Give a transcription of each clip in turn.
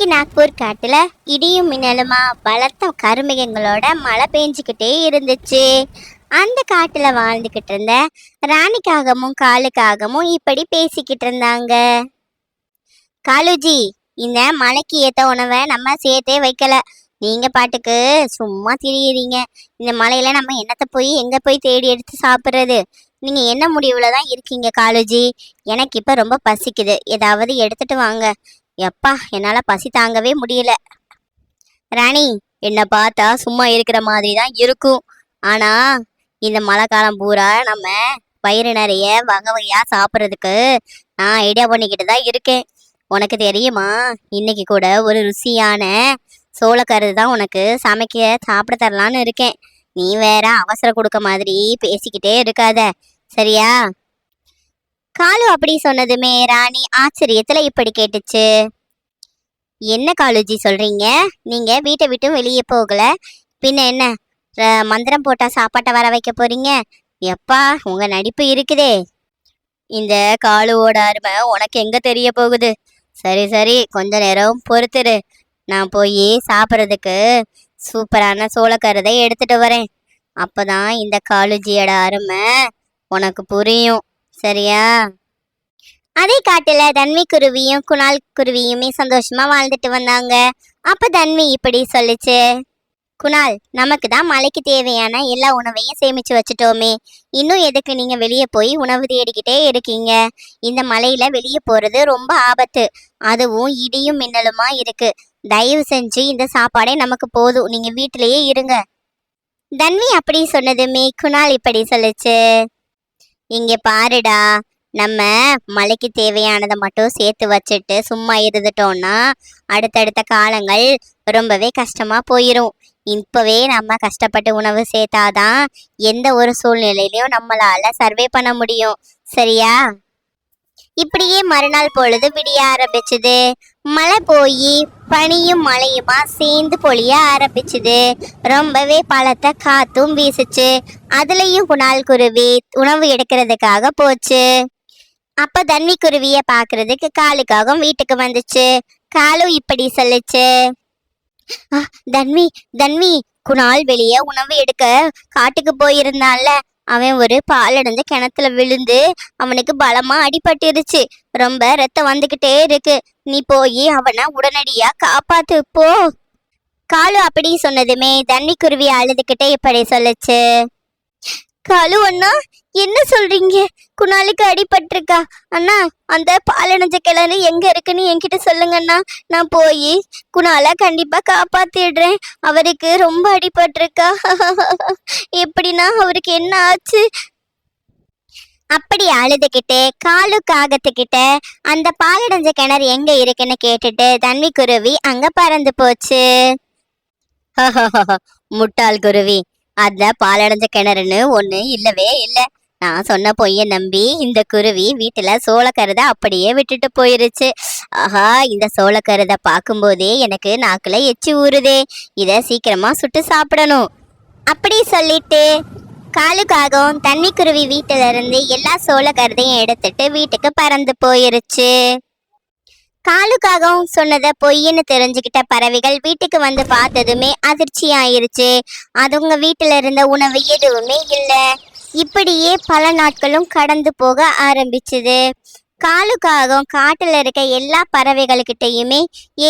அன்னைக்கு நாக்பூர் காட்டுல இடியும் மின்னலுமா பலத்த கருமேகங்களோட மழை பெஞ்சுக்கிட்டே இருந்துச்சு. அந்த காட்டுல வாழ்ந்துகிட்டு இருந்த ராணிக்காகமும் காலுக்காகமும் இப்படி பேசிக்கிட்டு இருந்தாங்க. காலுஜி, இந்த மலைக்கு ஏத்த உணவை நம்ம சேர்த்தே வைக்கல. நீங்க பாட்டுக்கு சும்மா திரியுறீங்க. இந்த மலையில நம்ம என்னத்தை போய் எங்க போய் தேடி எடுத்து சாப்பிட்றது? நீங்க என்ன முடிவுல தான் இருக்கீங்க காலுஜி? எனக்கு இப்ப ரொம்ப பசிக்குது, ஏதாவது எடுத்துட்டு வாங்க. எப்பா, என்னால பசி தாங்கவே முடியல. ராணி, என்ன பார்த்தா சும்மா இருக்கிற மாதிரி தான் இருக்கும். ஆனா இந்த மழை காலம் பூரா நம்ம வயிறு நிறைய வகை வகையா சாப்பிட்றதுக்கு நான் ஐடியா பண்ணிக்கிட்டு தான் இருக்கேன். உனக்கு தெரியுமா, இன்னைக்கு கூட ஒரு ருசியான சோளக்கருது தான் உனக்கு சமைக்க சாப்பிட தரலான்னு இருக்கேன். நீ வேற அவசரம் கொடுக்க மாதிரி பேசிக்கிட்டே இருக்காத, சரியா? காலு அப்படி சொன்னதுமே ராணி ஆச்சரியத்துல இப்படி கேட்டுச்சு. என்ன காலுஜி சொல்றீங்க? நீங்க வீட்டை விட்டு வெளியே போகல, பின்ன என்ன மந்திரம் போட்டா சாப்பாட்டை வர வைக்க போறீங்க? எப்பா, உங்க நடிப்பு இருக்குதே. இந்த காலுவோட அருமை உனக்கு எங்க தெரிய போகுது? சரி சரி, கொஞ்ச நேரம் பொறுத்துரு. நான் போய் சாப்பிட்றதுக்கு சூப்பரான சோளக்கருதை எடுத்துட்டு வரேன். அப்பதான் இந்த காலுஜியோட அருமை உனக்கு புரியும், சரியா? அதே காட்டுல தன்வி குருவியும் குணால் குருவியுமே சந்தோஷமா வாழ்ந்துட்டு வந்தாங்க. அப்ப தன்வி இப்படி சொல்லுச்சு. குணால், நமக்கு தான் மலைக்கு தேவையான எல்லா உணவையும் சேமிச்சு வச்சுட்டோமே, இன்னும் எதுக்கு நீங்க வெளியே போய் உணவு தேடிக்கிட்டே இருக்கீங்க? இந்த மலையில வெளியே போறது ரொம்ப ஆபத்து, அதுவும் இடியும் மின்னலுமா இருக்கு. தயவு செஞ்சு இந்த சாப்பாடே நமக்கு போதும், நீங்க வீட்டிலேயே இருங்க. தன்வி அப்படி சொன்னதுமே குணால் இப்படி சொல்லுச்சு. இங்க பாருடா, நம்ம மலைக்கு தேவையானதை மட்டும் சேர்த்து வச்சுட்டு சும்மா இருந்துட்டோம்னா அடுத்தடுத்த காலங்கள் ரொம்பவே கஷ்டமா போயிடும். இப்பவே நம்ம கஷ்டப்பட்டு உணவு சேர்த்தாதான் எந்த ஒரு சூழ்நிலையிலையும் நம்மளால சர்வே பண்ண முடியும், சரியா? இப்படியே மறுநாள் பொழுது விடிய ஆரம்பிச்சுது. மழை போய் பனியும் மழையுமா சேர்ந்து பொழிய ஆரம்பிச்சுது. ரொம்பவே பலத்த காத்தும் வீசுச்சு. அதுலயும் குணால் குருவி உணவு எடுக்கிறதுக்காக போச்சு. அப்ப தன்வி குருவிய பாக்குறதுக்கு காலுக்காகவும் வீட்டுக்கு வந்துச்சு. காலு இப்படி சொல்லுச்சு. தன்வி தன்வி, குணால் வெளியே உணவு எடுக்க காட்டுக்கு போயிருந்தான்ல, அவன் ஒரு பாலடைஞ்ச கிணத்துல விழுந்து அவனுக்கு பலமா அடிபட்டுருச்சு. ரொம்ப ரத்தம் வந்துகிட்டே இருக்கு. நீ போய் அவனை உடனடியா காப்பாத்து போ. காலு அப்படி சொன்னதுமே தன்வி குருவி அழுதுகிட்டே இப்படி சொல்லுச்சு. காலு அண்ணா, என்ன சொல்றீங்க? குணாலுக்கு அடிபட்டிருக்கா? அண்ணா, அந்த பாலடைஞ்ச கிணறு எங்க இருக்குன்னு என்கிட்ட சொல்லுங்க அண்ணா. நான் போய் குணால கண்டிப்பா காப்பாத்திடுறேன். அவருக்கு ரொம்ப அடிபட்டிருக்கா. எப்படின்னா அவருக்கு என்ன ஆச்சு? அப்படி அழுதுகிட்டு காலு காகத்துக்கிட்ட அந்த பாலடைஞ்ச கிணறு எங்க இருக்குன்னு கேட்டுட்டு தன்வி குருவி அங்க பறந்து போச்சு. முட்டாள் குருவி, அந்த பாலடைஞ்ச கிணறுன்னு ஒண்ணு இல்லவே இல்லை. நான் சொன்ன பொய்ய நம்பி இந்த குருவி வீட்டுல சோளக்கருதை அப்படியே விட்டுட்டு போயிருச்சு. ஆஹா, இந்த சோளக்கருதை பார்க்கும்போதே எனக்கு நாக்குல எச்சி ஊறுதே. இத சீக்கிரமா சுட்டு சாப்பிடணும். அப்படி சொல்லிட்டு காலுக்காகவும் தண்ணி குருவி வீட்டுல இருந்து எல்லா சோளக்கருதையும் எடுத்துட்டு வீட்டுக்கு பறந்து போயிருச்சு. காலுக்காகவும் சொன்னதை பொய்ன்னு தெரிஞ்சுக்கிட்ட பறவைகள் வீட்டுக்கு வந்து பார்த்ததுமே அதிர்ச்சி ஆயிருச்சு. அதுங்க வீட்டுல இருந்த உணவு எதுவுமே இல்லை. இப்படியே பல நாட்களும் கடந்து போக ஆரம்பிச்சுது. காலுக்காகவும் காட்டுல இருக்க எல்லா பறவைகளுக்கிட்டையுமே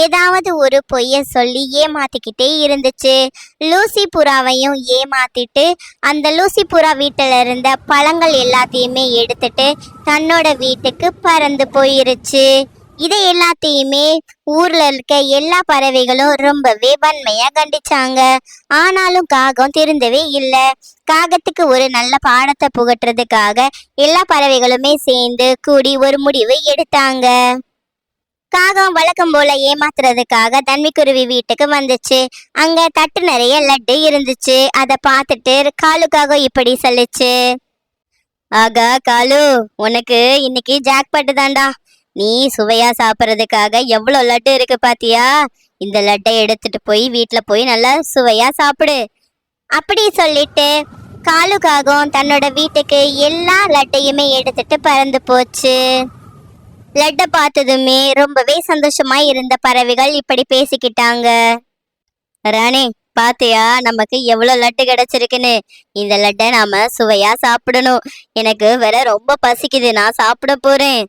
ஏதாவது ஒரு பொய்ய சொல்லி ஏமாத்திக்கிட்டே இருந்துச்சு. லூசி புறாவையும் ஏமாத்திட்டு அந்த லூசி புறா வீட்டுல இருந்த பழங்கள் எல்லாத்தையுமே எடுத்துட்டு தன்னோட வீட்டுக்கு பறந்து போயிருச்சு. இதை எல்லாத்தையுமே ஊர்ல இருக்க எல்லா பறவைகளும் ரொம்பவே வன்மையா கண்டிச்சாங்க. ஆனாலும் காகம் திருந்தவே இல்லை. காகத்துக்கு ஒரு நல்ல பாடத்தை புகட்டுறதுக்காக எல்லா பறவைகளுமே சேர்ந்து கூடி ஒரு முடிவு எடுத்தாங்க. காகம் வழக்கம் போல ஏமாத்துறதுக்காக தன்விக்குருவி வீட்டுக்கு வந்துச்சு. அங்க தட்டு நிறைய லட்டு இருந்துச்சு. அதை பார்த்துட்டு காலுக்காக இப்படி சொல்லுச்சு. ஆகா காலு, உனக்கு இன்னைக்கு ஜாக்பாட்டு தாண்டா. நீ சுவையா சாப்பிட்றதுக்காக எவ்வளோ லட்டு இருக்கு பாத்தியா? இந்த லட்டை எடுத்துட்டு போய் வீட்டுல போய் நல்லா சுவையா சாப்பிடு. அப்படி சொல்லிட்டு காலுக்காகவும் தன்னோட வீட்டுக்கு எல்லா லட்டையுமே எடுத்துட்டு பறந்து போச்சு. லட்டை பார்த்ததுமே ரொம்பவே சந்தோஷமா இருந்த பறவைகள் இப்படி பேசிக்கிட்டாங்க. ராணி, பாத்தியா நமக்கு எவ்வளவு லட்டு கிடைச்சிருக்குன்னு. இந்த லட்டை நாம சுவையா சாப்பிடணும். எனக்கு வேற ரொம்ப பசிக்குது, நான் சாப்பிட போறேன்.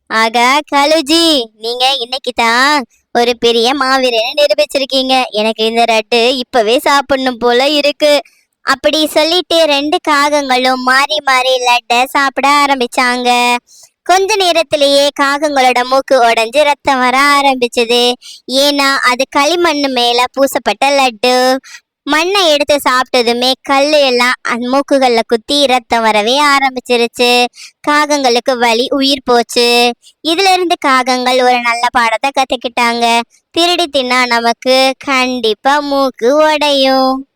ஆகா கலுஜி, நீங்க இன்னைக்கு தான் ஒரு பெரிய மாவீரனை நிரூபிச்சிருக்கீங்க. எனக்கு இந்த லட்டு இப்பவே சாப்பிடணும் போல இருக்கு. அப்படி சொல்லிட்டு ரெண்டு காகங்களும் மாறி மாறி லட்டை சாப்பிட ஆரம்பிச்சாங்க. கொஞ்ச நேரத்திலேயே காகங்களோட மூக்கு உடைஞ்சு ரத்தம் வர ஆரம்பிச்சது. ஏன்னா அது களிமண்ணு மேல பூசப்பட்ட லட்டு. மண்ணை எடுத்து சாப்பிட்டதுமே கல்லு எல்லாம் அந்த மூக்குகள்ல குத்தி ரத்தம் வரவே ஆரம்பிச்சிருச்சு. காகங்களுக்கு வலி உயிர் போச்சு. இதுல இருந்து காகங்கள் ஒரு நல்ல பாடத்தை கத்துக்கிட்டாங்க. திருடி தின்னா நமக்கு கண்டிப்பா மூக்கு உடையும்.